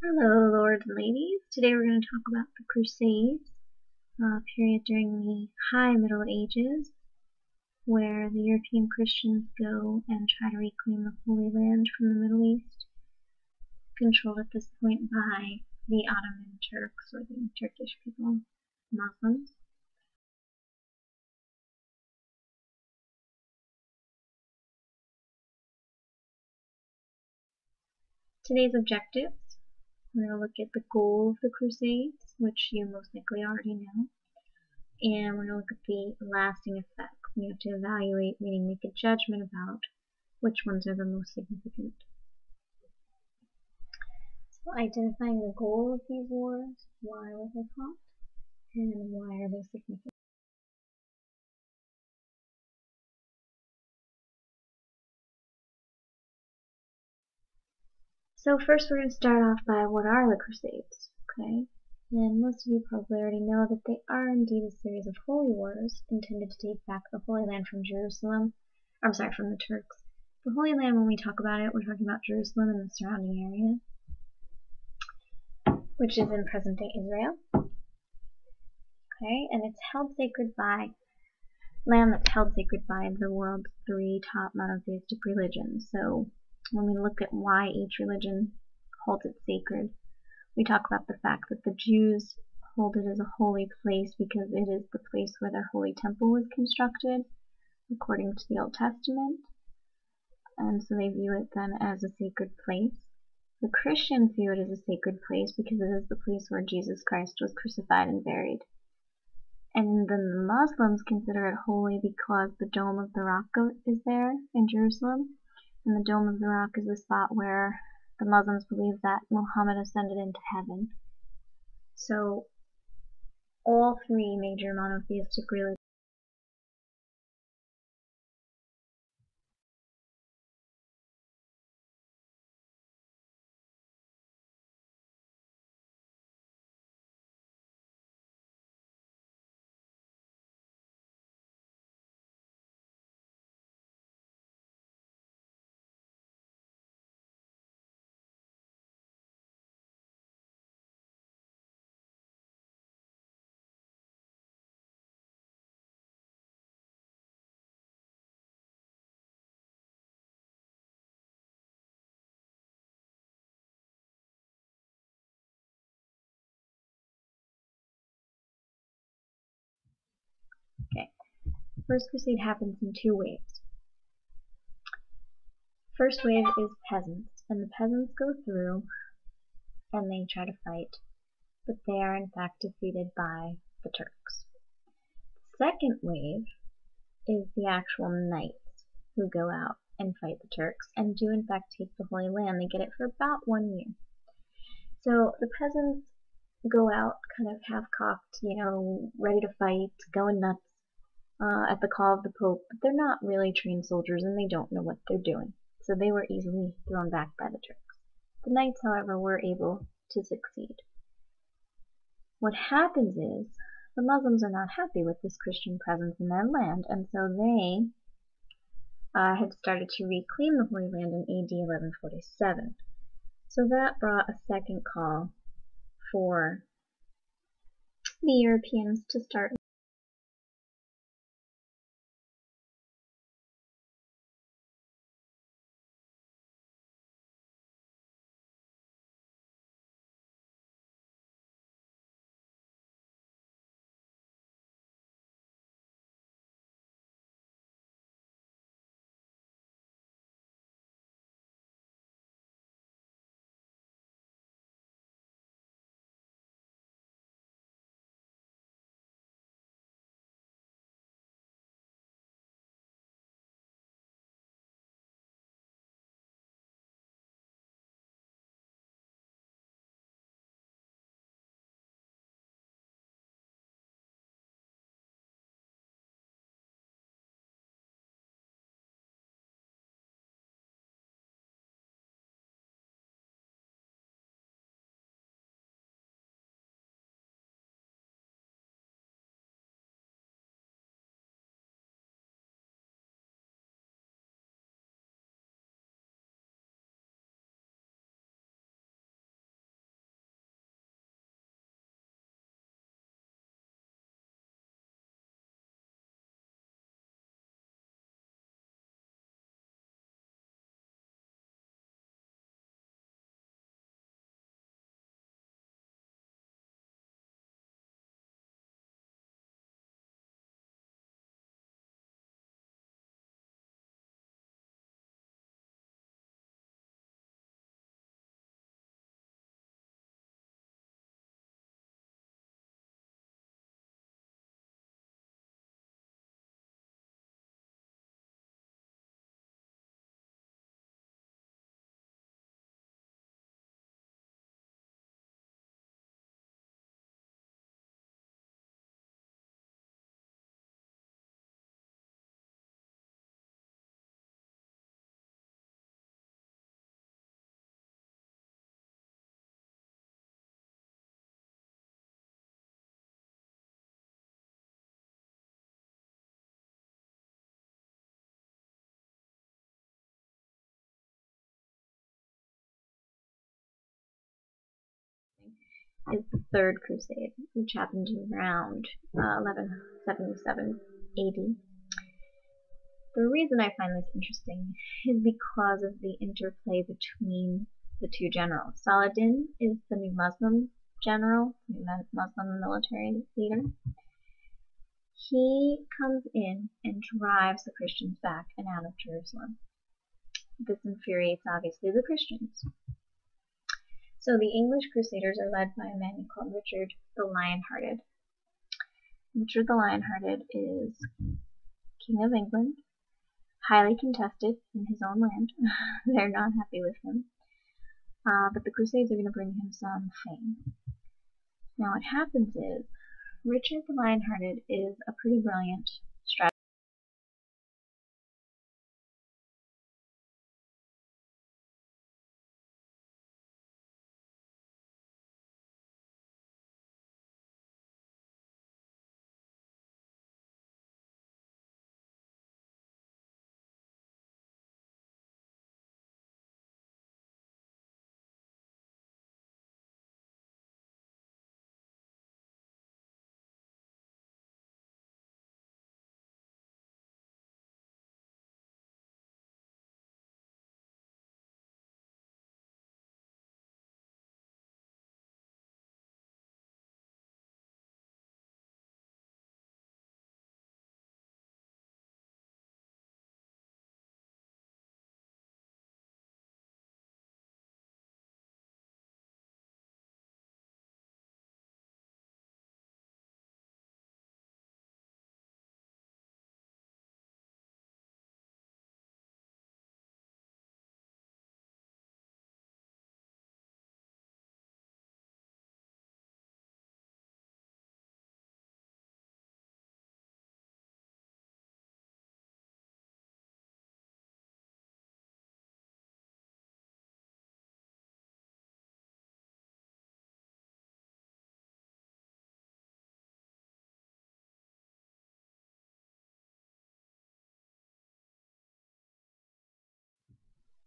Hello, lords and ladies. Today we're going to talk about the Crusades, a period during the High Middle Ages, where the European Christians go and try to reclaim the Holy Land from the Middle East, controlled at this point by the Ottoman Turks, or the Turkish people, Muslims. Today's objectives: we're going to look at the goal of the Crusades, which you most likely already know, and we're going to look at the lasting effects. We have to evaluate, meaning make a judgment about which ones are the most significant. So identifying the goal of these wars, why were they fought, and why are they significant. So first we're going to start off by what are the Crusades, okay? And most of you probably already know that they are indeed a series of holy wars intended to take back the Holy Land from Jerusalem. I'm sorry, from the Turks. The Holy Land, when we talk about it, we're talking about Jerusalem and the surrounding area, which is in present-day Israel. Okay, and it's held sacred by land that's held sacred by the world's three top monotheistic religions. So when we look at why each religion holds it sacred, we talk about the fact that the Jews hold it as a holy place because it is the place where their holy temple was constructed, according to the Old Testament, and so they view it then as a sacred place. The Christians view it as a sacred place because it is the place where Jesus Christ was crucified and buried. And then the Muslims consider it holy because the Dome of the Rock is there in Jerusalem, and the Dome of the Rock is the spot where the Muslims believe that Muhammad ascended into heaven. So all three major monotheistic religions Okay. First Crusade happens in two waves. First wave is peasants, and the peasants go through and they try to fight, but they are in fact defeated by the Turks. The second wave is the actual knights who go out and fight the Turks and do in fact take the Holy Land. They get it for about 1 year. So the peasants go out kind of half-cocked, ready to fight, going nuts at the call of the Pope, but they're not really trained soldiers and they don't know what they're doing. So they were easily thrown back by the Turks. The knights, however, were able to succeed. What happens is the Muslims are not happy with this Christian presence in their land, and so they had started to reclaim the Holy Land in AD 1147. So that brought a second call for the Europeans to start is the Third Crusade, which happened around 1177 AD. The reason I find this interesting is because of the interplay between the two generals. Saladin is the new Muslim general, Muslim military leader. He comes in and drives the Christians back and out of Jerusalem. This infuriates, obviously, the Christians. So the English Crusaders are led by a man called Richard the Lionhearted. Richard the Lionhearted is King of England, highly contested in his own land. They're not happy with him. But the Crusades are going to bring him some fame. Now what happens is, Richard the Lionhearted is a pretty brilliant strategist.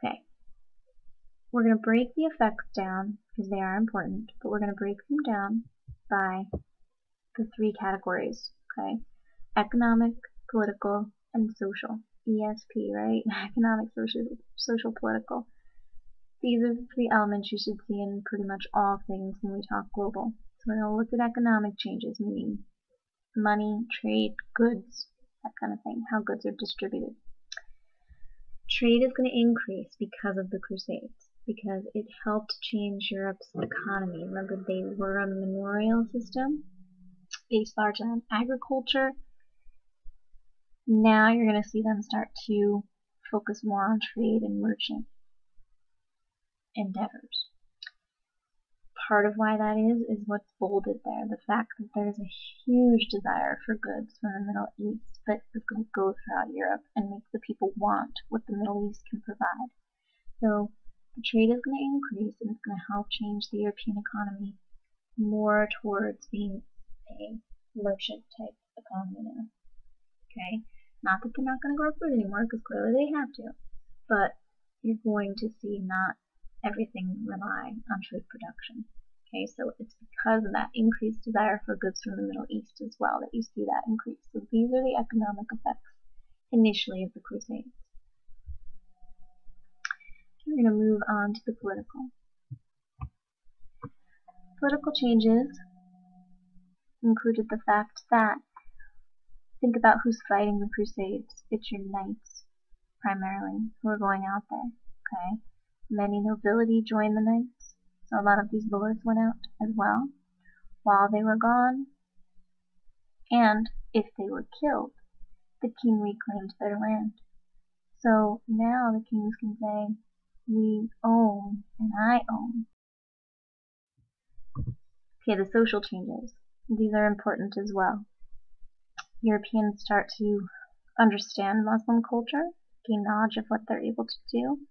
Okay, we're going to break the effects down because they are important, but we're going to break them down by the three categories. Okay, economic, political, and social. ESP, right? Economic, social, political. These are the three elements you should see in pretty much all things when we talk global. So we're going to look at economic changes, meaning money, trade, goods, that kind of thing, how goods are distributed. Trade is going to increase because of the Crusades, because it helped change Europe's economy. Remember, they were a manorial system based largely on agriculture. Now you're going to see them start to focus more on trade and merchant endeavors. Part of why that is what's bolded there, the fact that there's a huge desire for goods from the Middle East that is going to go throughout Europe and make the people want what the Middle East can provide. So the trade is going to increase, and it's going to help change the European economy more towards being a merchant type economy now. Okay? Not that they're not going to grow food anymore, because clearly they have to, but you're going to see not everything rely on food production. Okay, so it's because of that increased desire for goods from the Middle East as well that you see that increase. So these are the economic effects initially of the Crusades. Okay, we're going to move on to the political. Political changes included the fact that, think about who's fighting the Crusades. It's your knights, primarily, who are going out there. Okay, many nobility joined the knights. So a lot of these lords went out as well while they were gone, and if they were killed, the king reclaimed their land. So now the kings can say, we own and I own. Okay, the social changes. These are important as well. Europeans start to understand Muslim culture, gain knowledge of what they're able to do,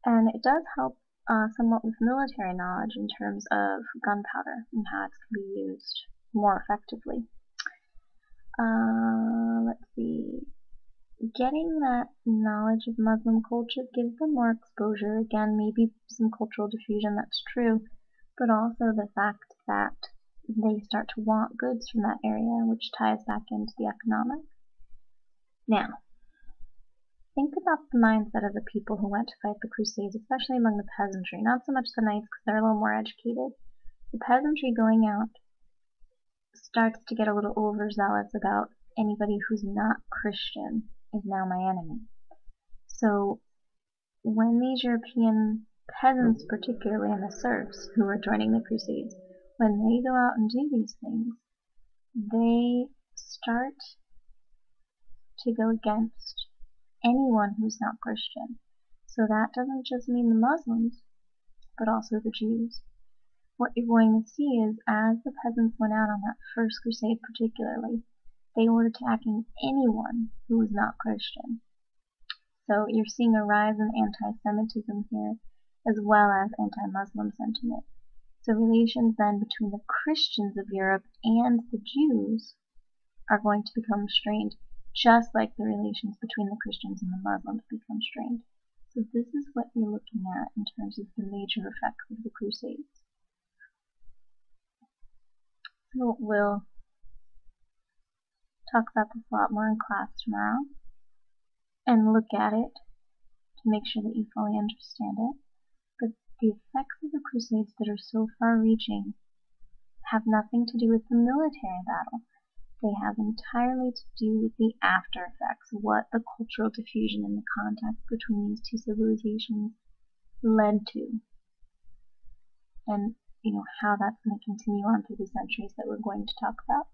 and it does help somewhat with military knowledge in terms of gunpowder and how it can be used more effectively. Let's see. Getting that knowledge of Muslim culture gives them more exposure. Again, maybe some cultural diffusion, that's true, but also the fact that they start to want goods from that area, which ties back into the economic. Now, think about the mindset of the people who went to fight the Crusades, especially among the peasantry. Not so much the knights, because they're a little more educated. The peasantry going out starts to get a little overzealous about anybody who's not Christian is now my enemy. So when these European peasants, particularly and the serfs who are joining the Crusades, when they go out and do these things, they start to go against anyone who's not Christian. So that doesn't just mean the Muslims, but also the Jews. What you're going to see is, as the peasants went out on that first crusade particularly, they were attacking anyone who was not Christian. So you're seeing a rise in anti-Semitism here, as well as anti-Muslim sentiment. So relations then between the Christians of Europe and the Jews are going to become strained, just like the relations between the Christians and the Muslims become strained. So this is what you're looking at in terms of the major effects of the Crusades. So we'll talk about this a lot more in class tomorrow and look at it to make sure that you fully understand it. But the effects of the Crusades that are so far-reaching have nothing to do with the military battle. They have entirely to do with the after effects, what the cultural diffusion and the contact between these two civilizations led to, and how that's going to continue on through the centuries that we're going to talk about.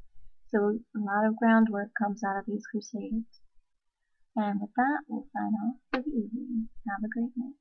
So a lot of groundwork comes out of these Crusades. And with that, we'll sign off for the evening. Have a great night.